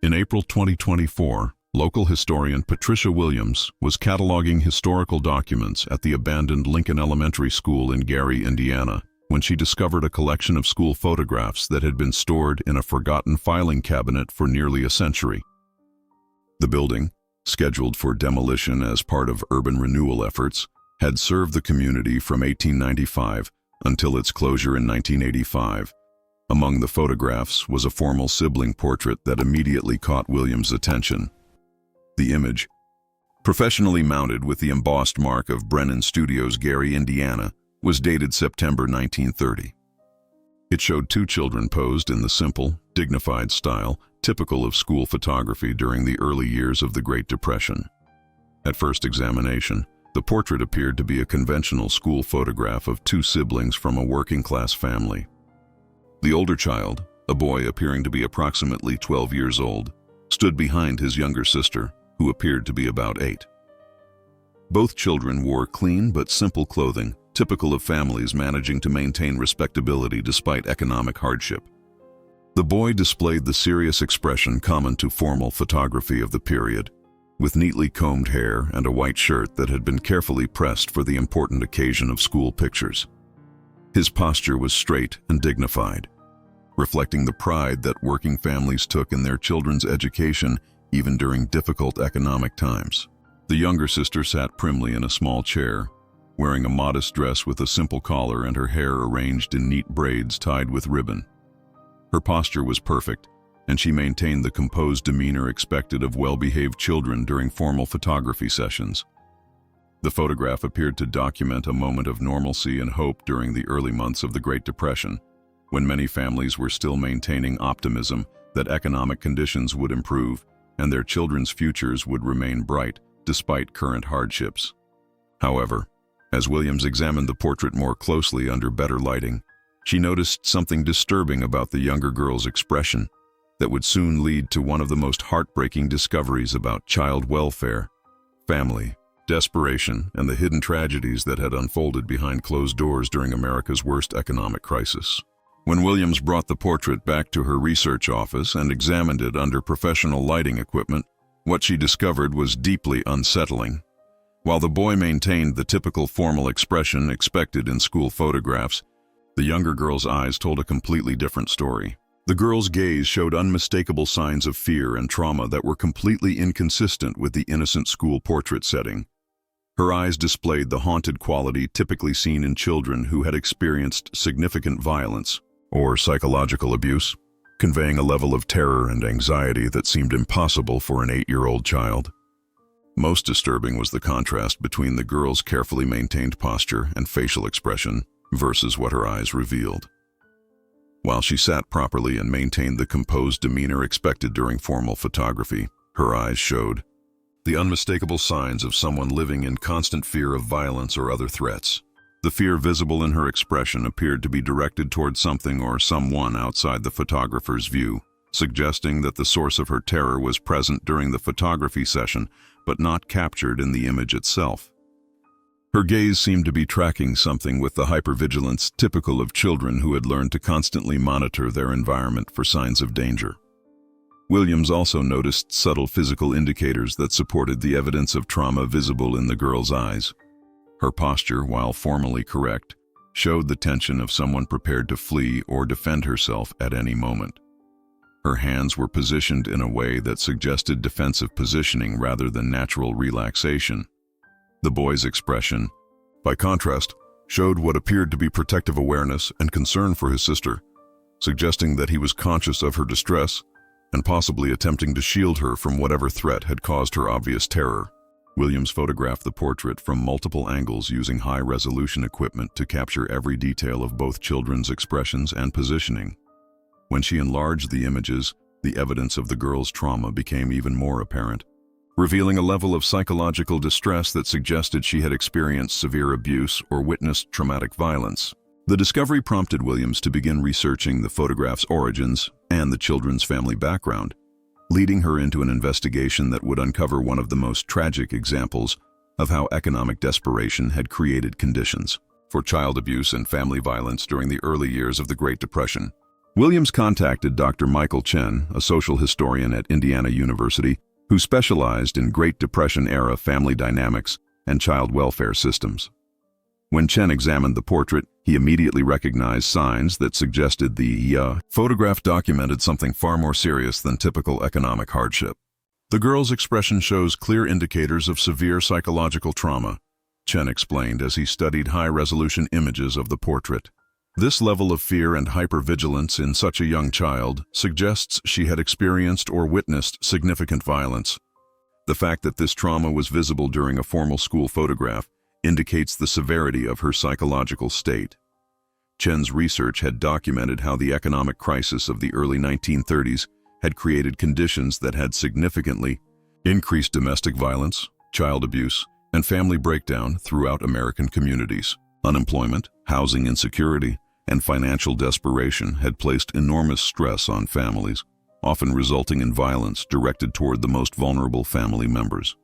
In April 2024, local historian Patricia Williams was cataloging historical documents at the abandoned Lincoln Elementary School in Gary, Indiana, when she discovered a collection of school photographs that had been stored in a forgotten filing cabinet for nearly a century. The building, scheduled for demolition as part of urban renewal efforts, had served the community from 1895 until its closure in 1985. Among the photographs was a formal sibling portrait that immediately caught Williams' attention. The image, professionally mounted with the embossed mark of Brennan Studios, Gary, Indiana, was dated September 1930. It showed two children posed in the simple, dignified style typical of school photography during the early years of the Great Depression. At first examination, the portrait appeared to be a conventional school photograph of two siblings from a working-class family. The older child, a boy appearing to be approximately 12 years old, stood behind his younger sister, who appeared to be about 8. Both children wore clean but simple clothing, typical of families managing to maintain respectability despite economic hardship. The boy displayed the serious expression common to formal photography of the period, with neatly combed hair and a white shirt that had been carefully pressed for the important occasion of school pictures. His posture was straight and dignified, reflecting the pride that working families took in their children's education even during difficult economic times. The younger sister sat primly in a small chair, wearing a modest dress with a simple collar and her hair arranged in neat braids tied with ribbon. Her posture was perfect, and she maintained the composed demeanor expected of well-behaved children during formal photography sessions. The photograph appeared to document a moment of normalcy and hope during the early months of the Great Depression, when many families were still maintaining optimism that economic conditions would improve and their children's futures would remain bright despite current hardships. However, as Williams examined the portrait more closely under better lighting, she noticed something disturbing about the younger girl's expression that would soon lead to one of the most heartbreaking discoveries about child welfare, family, desperation, and the hidden tragedies that had unfolded behind closed doors during America's worst economic crisis. When Williams brought the portrait back to her research office and examined it under professional lighting equipment, what she discovered was deeply unsettling. While the boy maintained the typical formal expression expected in school photographs, the younger girl's eyes told a completely different story. The girl's gaze showed unmistakable signs of fear and trauma that were completely inconsistent with the innocent school portrait setting. Her eyes displayed the haunted quality typically seen in children who had experienced significant violence or psychological abuse, conveying a level of terror and anxiety that seemed impossible for an 8-year-old child. Most disturbing was the contrast between the girl's carefully maintained posture and facial expression versus what her eyes revealed. While she sat properly and maintained the composed demeanor expected during formal photography, her eyes showed the unmistakable signs of someone living in constant fear of violence or other threats. The fear visible in her expression appeared to be directed toward something or someone outside the photographer's view, suggesting that the source of her terror was present during the photography session, but not captured in the image itself. Her gaze seemed to be tracking something with the hypervigilance typical of children who had learned to constantly monitor their environment for signs of danger. Williams also noticed subtle physical indicators that supported the evidence of trauma visible in the girl's eyes. Her posture, while formally correct, showed the tension of someone prepared to flee or defend herself at any moment. Her hands were positioned in a way that suggested defensive positioning rather than natural relaxation. The boy's expression, by contrast, showed what appeared to be protective awareness and concern for his sister, suggesting that he was conscious of her distress and possibly attempting to shield her from whatever threat had caused her obvious terror. Williams photographed the portrait from multiple angles using high-resolution equipment to capture every detail of both children's expressions and positioning. When she enlarged the images, the evidence of the girl's trauma became even more apparent, revealing a level of psychological distress that suggested she had experienced severe abuse or witnessed traumatic violence. The discovery prompted Williams to begin researching the photograph's origins and the children's family background, leading her into an investigation that would uncover one of the most tragic examples of how economic desperation had created conditions for child abuse and family violence during the early years of the Great Depression. Williams contacted Dr. Michael Chen, a social historian at Indiana University, who specialized in Great Depression-era family dynamics and child welfare systems. When Chen examined the portrait, he immediately recognized signs that suggested the photograph documented something far more serious than typical economic hardship. The girl's expression shows clear indicators of severe psychological trauma, Chen explained as he studied high-resolution images of the portrait. This level of fear and hypervigilance in such a young child suggests she had experienced or witnessed significant violence. The fact that this trauma was visible during a formal school photograph indicates the severity of her psychological state. Chen's research had documented how the economic crisis of the early 1930s had created conditions that had significantly increased domestic violence, child abuse, and family breakdown throughout American communities. Unemployment, housing insecurity, and financial desperation had placed enormous stress on families, often resulting in violence directed toward the most vulnerable family members.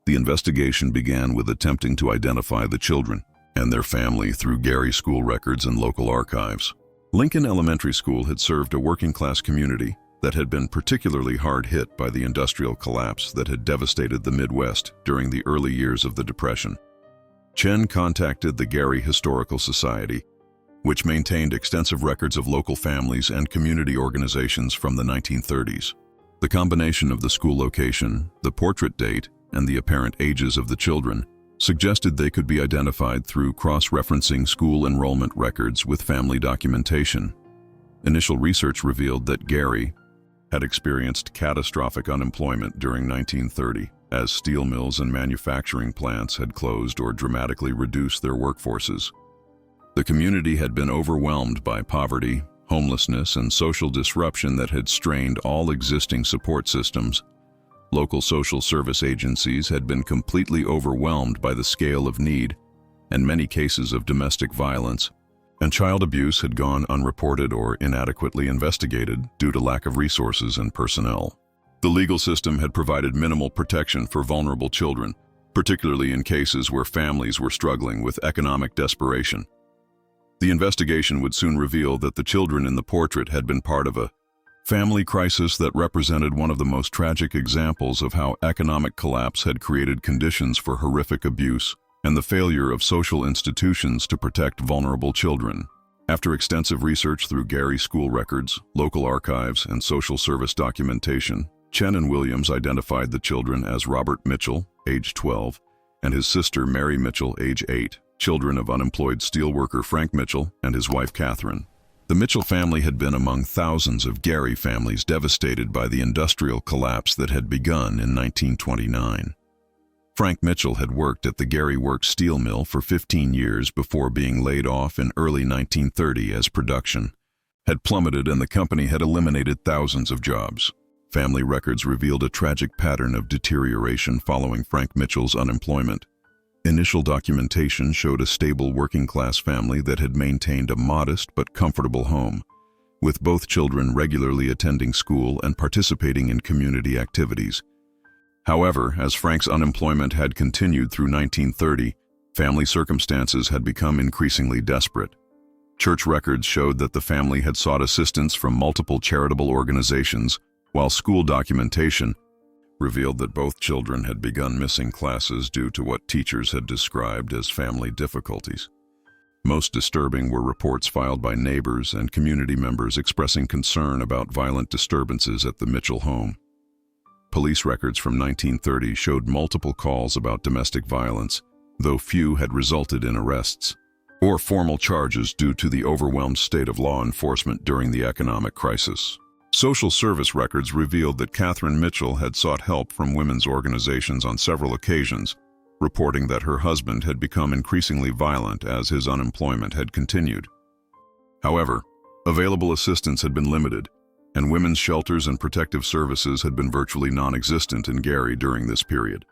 The investigation began with attempting to identify the children and their family through Gary school records and local archives. Lincoln Elementary School had served a working-class community that had been particularly hard hit by the industrial collapse that had devastated the Midwest during the early years of the Depression. Chen contacted the Gary Historical Society, which maintained extensive records of local families and community organizations from the 1930s. The combination of the school location, the portrait date, and the apparent ages of the children suggested they could be identified through cross-referencing school enrollment records with family documentation. Initial research revealed that Gary had experienced catastrophic unemployment during 1930, as steel mills and manufacturing plants had closed or dramatically reduced their workforces. The community had been overwhelmed by poverty, homelessness, and social disruption that had strained all existing support systems. Local social service agencies had been completely overwhelmed by the scale of need, and many cases of domestic violence and child abuse had gone unreported or inadequately investigated due to lack of resources and personnel. The legal system had provided minimal protection for vulnerable children, particularly in cases where families were struggling with economic desperation. The investigation would soon reveal that the children in the portrait had been part of a family crisis that represented one of the most tragic examples of how economic collapse had created conditions for horrific abuse and the failure of social institutions to protect vulnerable children. After extensive research through Gary school records, local archives, and social service documentation, Chen and Williams identified the children as Robert Mitchell, age 12, and his sister Mary Mitchell, age 8, children of unemployed steelworker Frank Mitchell and his wife Catherine. The Mitchell family had been among thousands of Gary families devastated by the industrial collapse that had begun in 1929. Frank Mitchell had worked at the Gary Works steel mill for 15 years before being laid off in early 1930 as production had plummeted and the company had eliminated thousands of jobs. Family records revealed a tragic pattern of deterioration following Frank Mitchell's unemployment. Initial documentation showed a stable working-class family that had maintained a modest but comfortable home, with both children regularly attending school and participating in community activities. However, as Frank's unemployment had continued through 1930, family circumstances had become increasingly desperate. Church records showed that the family had sought assistance from multiple charitable organizations, while school documentation revealed that both children had begun missing classes due to what teachers had described as family difficulties. Most disturbing were reports filed by neighbors and community members expressing concern about violent disturbances at the Mitchell home. Police records from 1930 showed multiple calls about domestic violence, though few had resulted in arrests or formal charges due to the overwhelmed state of law enforcement during the economic crisis. Social service records revealed that Catherine Mitchell had sought help from women's organizations on several occasions, reporting that her husband had become increasingly violent as his unemployment had continued. However, available assistance had been limited, and women's shelters and protective services had been virtually non-existent in Gary during this period.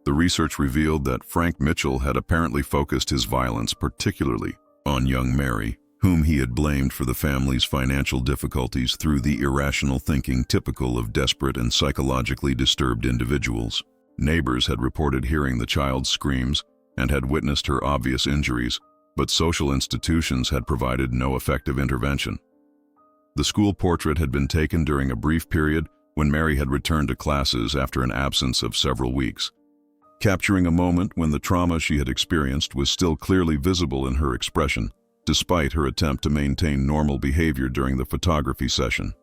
The research revealed that Frank Mitchell had apparently focused his violence particularly on young Mary, whom he had blamed for the family's financial difficulties through the irrational thinking typical of desperate and psychologically disturbed individuals. Neighbors had reported hearing the child's screams and had witnessed her obvious injuries, but social institutions had provided no effective intervention. The school portrait had been taken during a brief period when Mary had returned to classes after an absence of several weeks, capturing a moment when the trauma she had experienced was still clearly visible in her expression, despite her attempt to maintain normal behavior during the photography session.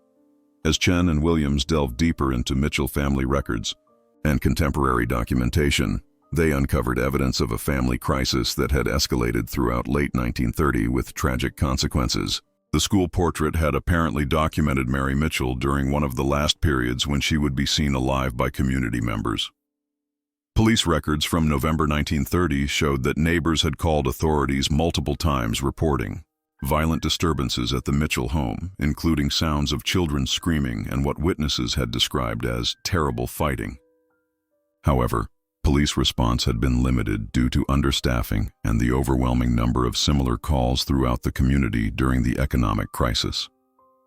As Chen and Williams delved deeper into Mitchell family records and contemporary documentation, they uncovered evidence of a family crisis that had escalated throughout late 1930 with tragic consequences. The school portrait had apparently documented Mary Mitchell during one of the last periods when she would be seen alive by community members. Police records from November 1930 showed that neighbors had called authorities multiple times reporting violent disturbances at the Mitchell home, including sounds of children screaming and what witnesses had described as terrible fighting. However, police response had been limited due to understaffing and the overwhelming number of similar calls throughout the community during the economic crisis.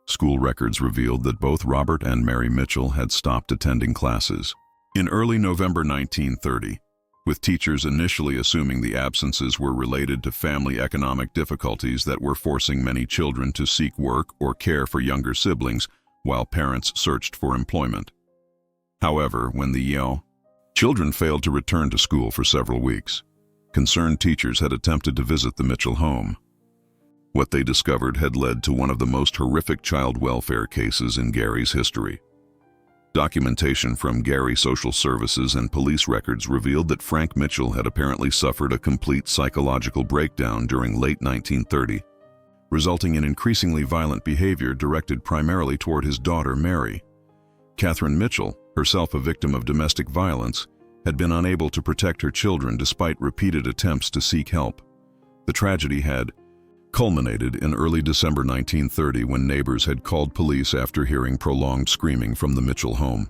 School records revealed that both Robert and Mary Mitchell had stopped attending classes in early November 1930, with teachers initially assuming the absences were related to family economic difficulties that were forcing many children to seek work or care for younger siblings while parents searched for employment. However, when the children failed to return to school for several weeks, concerned teachers had attempted to visit the Mitchell home. What they discovered had led to one of the most horrific child welfare cases in Gary's history. Documentation from Gary Social Services and police records revealed that Frank Mitchell had apparently suffered a complete psychological breakdown during late 1930, resulting in increasingly violent behavior directed primarily toward his daughter Mary. Catherine Mitchell, herself a victim of domestic violence, had been unable to protect her children despite repeated attempts to seek help. The tragedy had culminated in early December 1930 when neighbors had called police after hearing prolonged screaming from the Mitchell home.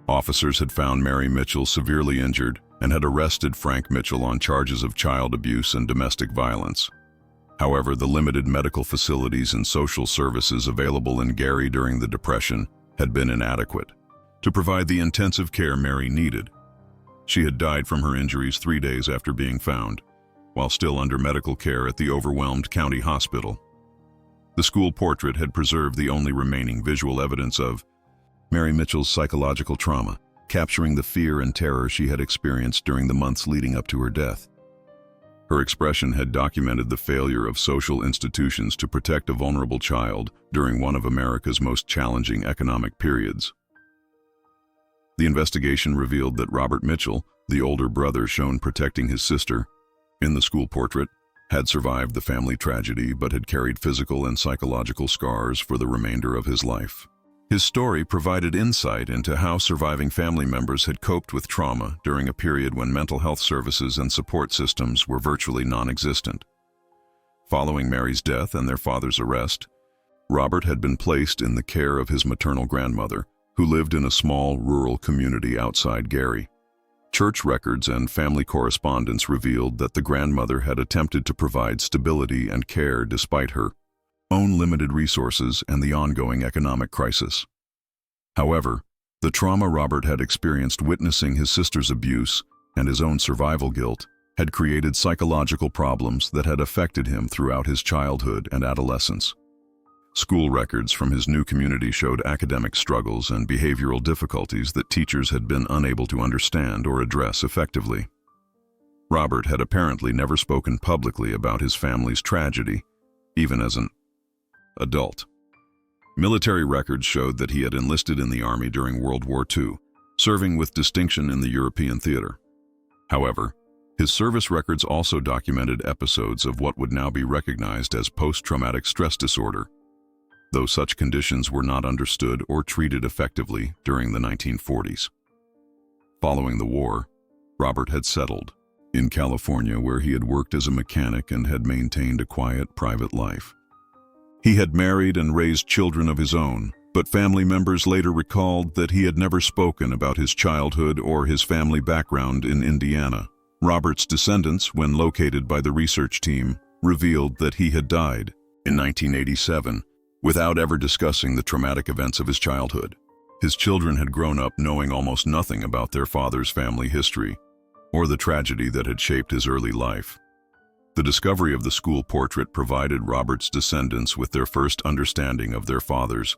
Officers had found Mary Mitchell severely injured and had arrested Frank Mitchell on charges of child abuse and domestic violence. However, the limited medical facilities and social services available in Gary during the Depression had been inadequate to provide the intensive care Mary needed. She had died from her injuries 3 days after being found, while still under medical care at the overwhelmed county hospital. The school portrait had preserved the only remaining visual evidence of Mary Mitchell's psychological trauma, capturing the fear and terror she had experienced during the months leading up to her death. Her expression had documented the failure of social institutions to protect a vulnerable child during one of America's most challenging economic periods. The investigation revealed that Robert Mitchell, the older brother shown protecting his sister in the school portrait, had survived the family tragedy but had carried physical and psychological scars for the remainder of his life. His story provided insight into how surviving family members had coped with trauma during a period when mental health services and support systems were virtually non-existent. Following Mary's death and their father's arrest, Robert had been placed in the care of his maternal grandmother, who lived in a small rural community outside Gary. Church records and family correspondence revealed that the grandmother had attempted to provide stability and care despite her own limited resources and the ongoing economic crisis. However, the trauma Robert had experienced witnessing his sister's abuse and his own survival guilt had created psychological problems that had affected him throughout his childhood and adolescence. School records from his new community showed academic struggles and behavioral difficulties that teachers had been unable to understand or address effectively. Robert had apparently never spoken publicly about his family's tragedy, even as an adult. Military records showed that he had enlisted in the Army during World War II, serving with distinction in the European theater. However, his service records also documented episodes of what would now be recognized as post-traumatic stress disorder, though such conditions were not understood or treated effectively during the 1940s. Following the war, Robert had settled in California, where he had worked as a mechanic and had maintained a quiet, private life. He had married and raised children of his own, but family members later recalled that he had never spoken about his childhood or his family background in Indiana. Robert's descendants, when located by the research team, revealed that he had died in 1987, without ever discussing the traumatic events of his childhood. His children had grown up knowing almost nothing about their father's family history or the tragedy that had shaped his early life. The discovery of the school portrait provided Robert's descendants with their first understanding of their father's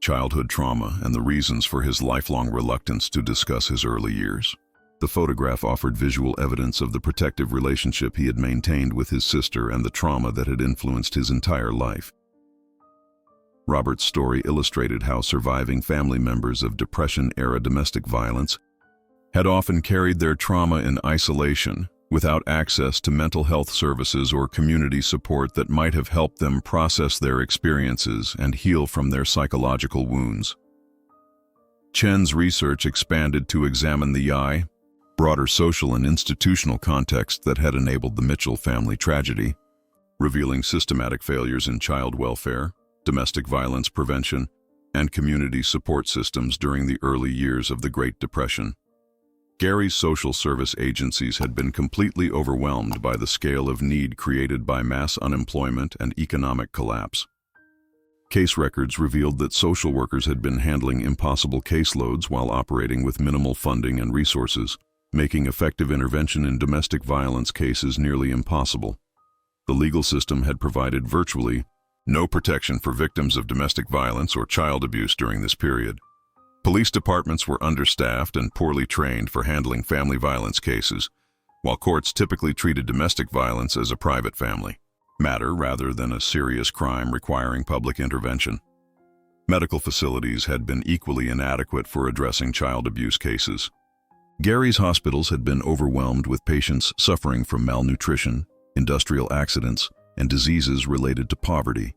childhood trauma and the reasons for his lifelong reluctance to discuss his early years. The photograph offered visual evidence of the protective relationship he had maintained with his sister and the trauma that had influenced his entire life. Robert's story illustrated how surviving family members of Depression-era domestic violence had often carried their trauma in isolation, without access to mental health services or community support that might have helped them process their experiences and heal from their psychological wounds. Chen's research expanded to examine the broader social and institutional context that had enabled the Mitchell family tragedy, revealing systematic failures in child welfare, domestic violence prevention, and community support systems during the early years of the Great Depression. Gary's social service agencies had been completely overwhelmed by the scale of need created by mass unemployment and economic collapse. Case records revealed that social workers had been handling impossible caseloads while operating with minimal funding and resources, making effective intervention in domestic violence cases nearly impossible. The legal system had provided virtually no protection for victims of domestic violence or child abuse during this period. Police departments were understaffed and poorly trained for handling family violence cases, while courts typically treated domestic violence as a private family matter rather than a serious crime requiring public intervention. Medical facilities had been equally inadequate for addressing child abuse cases. Gary's hospitals had been overwhelmed with patients suffering from malnutrition, industrial accidents, and diseases related to poverty,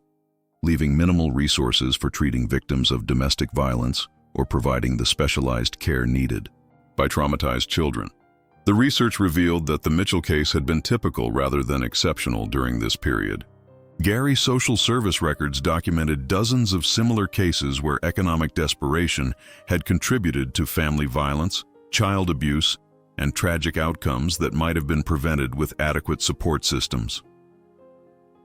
leaving minimal resources for treating victims of domestic violence or providing the specialized care needed by traumatized children. The research revealed that the Mitchell case had been typical rather than exceptional during this period. Gary's social service records documented dozens of similar cases where economic desperation had contributed to family violence, child abuse, and tragic outcomes that might have been prevented with adequate support systems.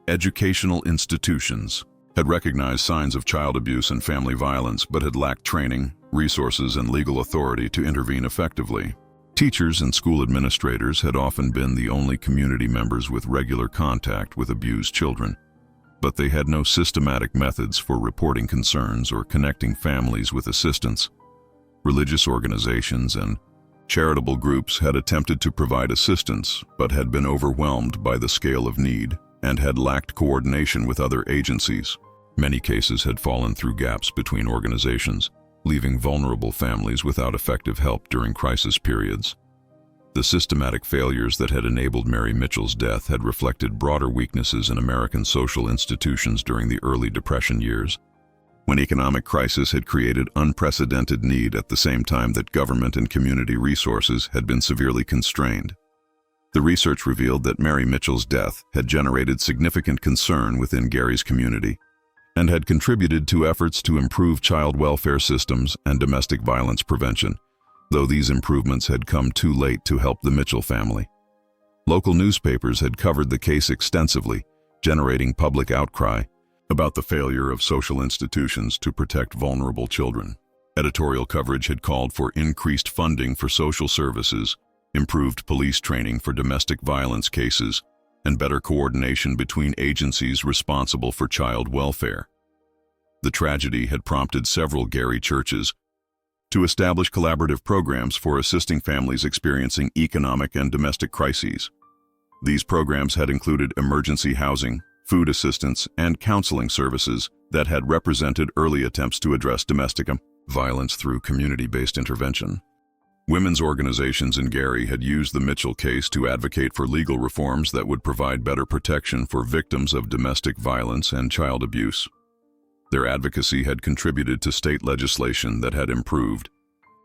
Educational institutions had recognized signs of child abuse and family violence but had lacked training, resources, and legal authority to intervene effectively. Teachers and school administrators had often been the only community members with regular contact with abused children, but they had no systematic methods for reporting concerns or connecting families with assistance. Religious organizations and charitable groups had attempted to provide assistance but had been overwhelmed by the scale of need and had lacked coordination with other agencies. Many cases had fallen through gaps between organizations, leaving vulnerable families without effective help during crisis periods. The systematic failures that had enabled Mary Mitchell's death had reflected broader weaknesses in American social institutions during the early Depression years, when economic crisis had created unprecedented need at the same time that government and community resources had been severely constrained. The research revealed that Mary Mitchell's death had generated significant concern within Gary's community and had contributed to efforts to improve child welfare systems and domestic violence prevention, though these improvements had come too late to help the Mitchell family. Local newspapers had covered the case extensively, generating public outcry about the failure of social institutions to protect vulnerable children. Editorial coverage had called for increased funding for social services, improved police training for domestic violence cases, and better coordination between agencies responsible for child welfare. The tragedy had prompted several Gary churches to establish collaborative programs for assisting families experiencing economic and domestic crises. These programs had included emergency housing, food assistance, and counseling services that had represented early attempts to address domestic violence through community-based intervention. Women's organizations in Gary had used the Mitchell case to advocate for legal reforms that would provide better protection for victims of domestic violence and child abuse. Their advocacy had contributed to state legislation that had improved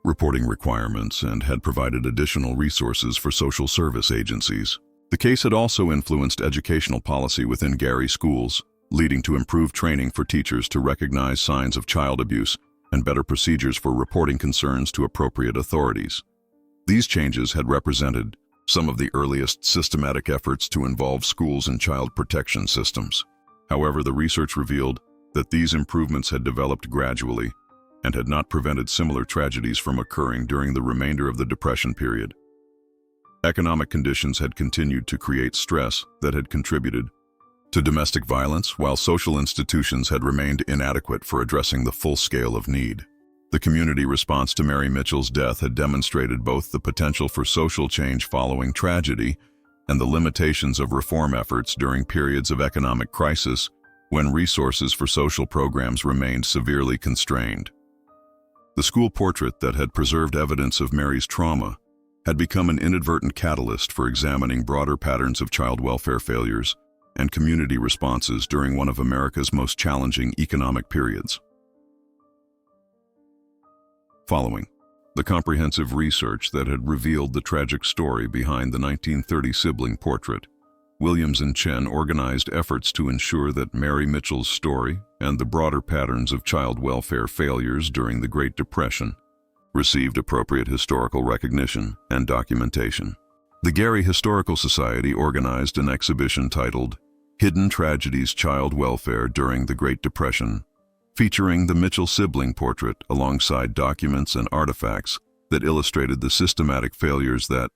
reporting requirements and had provided additional resources for social service agencies. The case had also influenced educational policy within Gary schools, leading to improved training for teachers to recognize signs of child abuse and better procedures for reporting concerns to appropriate authorities. These changes had represented some of the earliest systematic efforts to involve schools in child protection systems. However, the research revealed that these improvements had developed gradually and had not prevented similar tragedies from occurring during the remainder of the Depression period. Economic conditions had continued to create stress that had contributed to domestic violence, while social institutions had remained inadequate for addressing the full scale of need. The community response to Mary Mitchell's death had demonstrated both the potential for social change following tragedy and the limitations of reform efforts during periods of economic crisis when resources for social programs remained severely constrained. The school portrait that had preserved evidence of Mary's trauma had become an inadvertent catalyst for examining broader patterns of child welfare failures and community responses during one of America's most challenging economic periods. Following the comprehensive research that had revealed the tragic story behind the 1930 sibling portrait, Williams and Chen organized efforts to ensure that Mary Mitchell's story and the broader patterns of child welfare failures during the Great Depression received appropriate historical recognition and documentation. The Gary Historical Society organized an exhibition titled Hidden Tragedies: Child Welfare During the Great Depression, featuring the Mitchell sibling portrait alongside documents and artifacts that illustrated the systematic failures that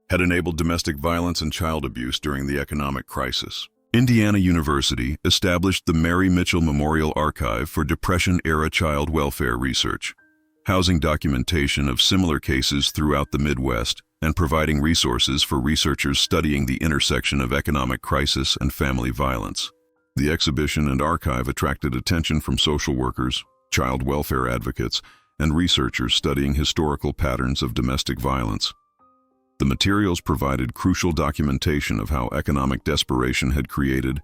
had enabled domestic violence and child abuse during the economic crisis. Indiana University established the Mary Mitchell Memorial Archive for Depression-era child welfare research, housing documentation of similar cases throughout the Midwest and providing resources for researchers studying the intersection of economic crisis and family violence. The exhibition and archive attracted attention from social workers, child welfare advocates, and researchers studying historical patterns of domestic violence. The materials provided crucial documentation of how economic desperation had created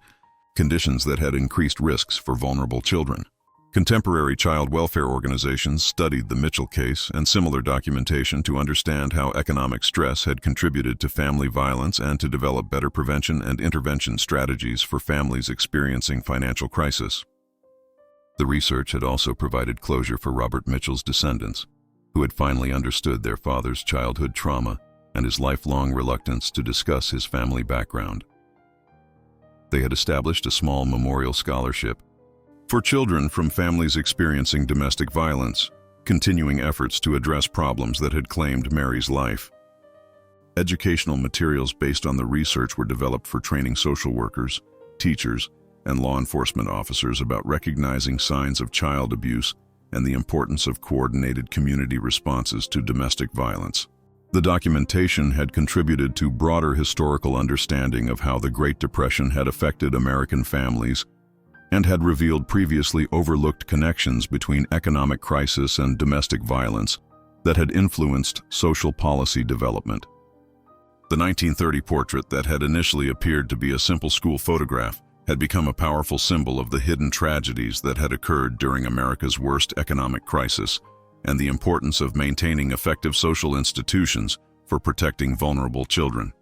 conditions that had increased risks for vulnerable children. Contemporary child welfare organizations studied the Mitchell case and similar documentation to understand how economic stress had contributed to family violence and to develop better prevention and intervention strategies for families experiencing financial crisis. The research had also provided closure for Robert Mitchell's descendants, who had finally understood their father's childhood trauma and his lifelong reluctance to discuss his family background. They had established a small memorial scholarship for children from families experiencing domestic violence, continuing efforts to address problems that had claimed Mary's life. Educational materials based on the research were developed for training social workers, teachers, and law enforcement officers about recognizing signs of child abuse and the importance of coordinated community responses to domestic violence. The documentation had contributed to broader historical understanding of how the Great Depression had affected American families and had revealed previously overlooked connections between economic crisis and domestic violence that had influenced social policy development. The 1930 portrait that had initially appeared to be a simple school photograph had become a powerful symbol of the hidden tragedies that had occurred during America's worst economic crisis and the importance of maintaining effective social institutions for protecting vulnerable children.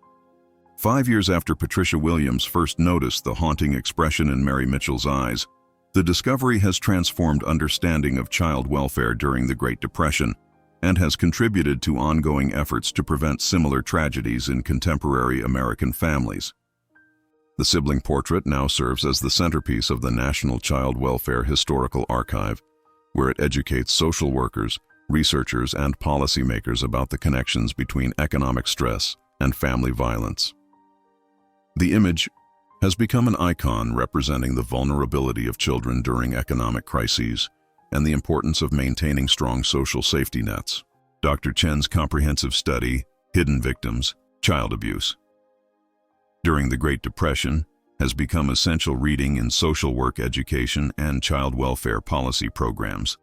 5 years after Patricia Williams first noticed the haunting expression in Mary Mitchell's eyes, the discovery has transformed understanding of child welfare during the Great Depression and has contributed to ongoing efforts to prevent similar tragedies in contemporary American families. The sibling portrait now serves as the centerpiece of the National Child Welfare Historical Archive, where it educates social workers, researchers, and policymakers about the connections between economic stress and family violence. The image has become an icon representing the vulnerability of children during economic crises and the importance of maintaining strong social safety nets. Dr. Chen's comprehensive study, Hidden Victims: Child Abuse During the Great Depression, has become essential reading in social work education and child welfare policy programs.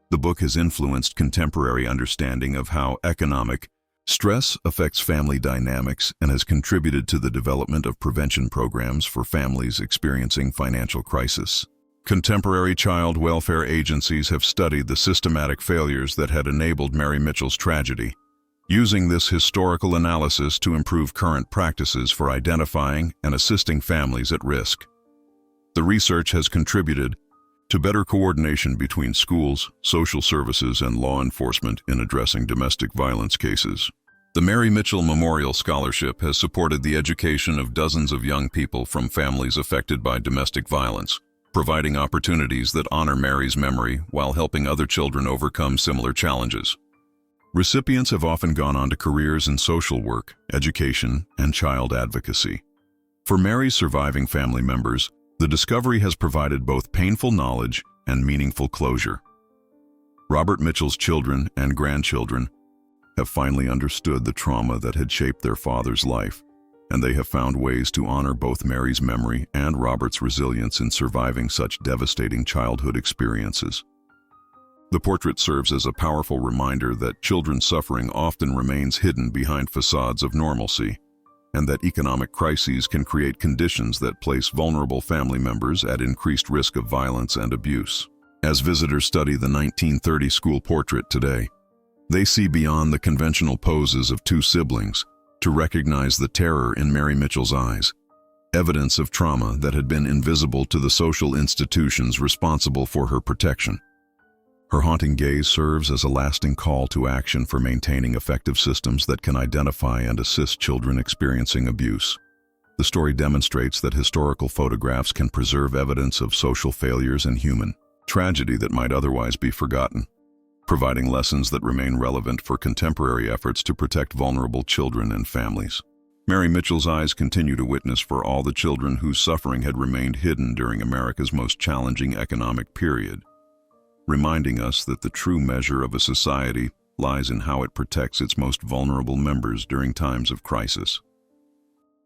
The book has influenced contemporary understanding of how economic stress affects family dynamics and has contributed to the development of prevention programs for families experiencing financial crisis. Contemporary child welfare agencies have studied the systematic failures that had enabled Mary Mitchell's tragedy, using this historical analysis to improve current practices for identifying and assisting families at risk. The research has contributed to better coordination between schools, social services, and law enforcement in addressing domestic violence cases. The Mary Mitchell Memorial Scholarship has supported the education of dozens of young people from families affected by domestic violence, providing opportunities that honor Mary's memory while helping other children overcome similar challenges. Recipients have often gone on to careers in social work, education, and child advocacy. For Mary's surviving family members, the discovery has provided both painful knowledge and meaningful closure. Robert Mitchell's children and grandchildren have finally understood the trauma that had shaped their father's life, and they have found ways to honor both Mary's memory and Robert's resilience in surviving such devastating childhood experiences. The portrait serves as a powerful reminder that children's suffering often remains hidden behind facades of normalcy, and that economic crises can create conditions that place vulnerable family members at increased risk of violence and abuse. As visitors study the 1930 school portrait today, they see beyond the conventional poses of two siblings to recognize the terror in Mary Mitchell's eyes, evidence of trauma that had been invisible to the social institutions responsible for her protection. Her haunting gaze serves as a lasting call to action for maintaining effective systems that can identify and assist children experiencing abuse. The story demonstrates that historical photographs can preserve evidence of social failures and human tragedy that might otherwise be forgotten, providing lessons that remain relevant for contemporary efforts to protect vulnerable children and families. Mary Mitchell's eyes continue to witness for all the children whose suffering had remained hidden during America's most challenging economic period, reminding us that the true measure of a society lies in how it protects its most vulnerable members during times of crisis.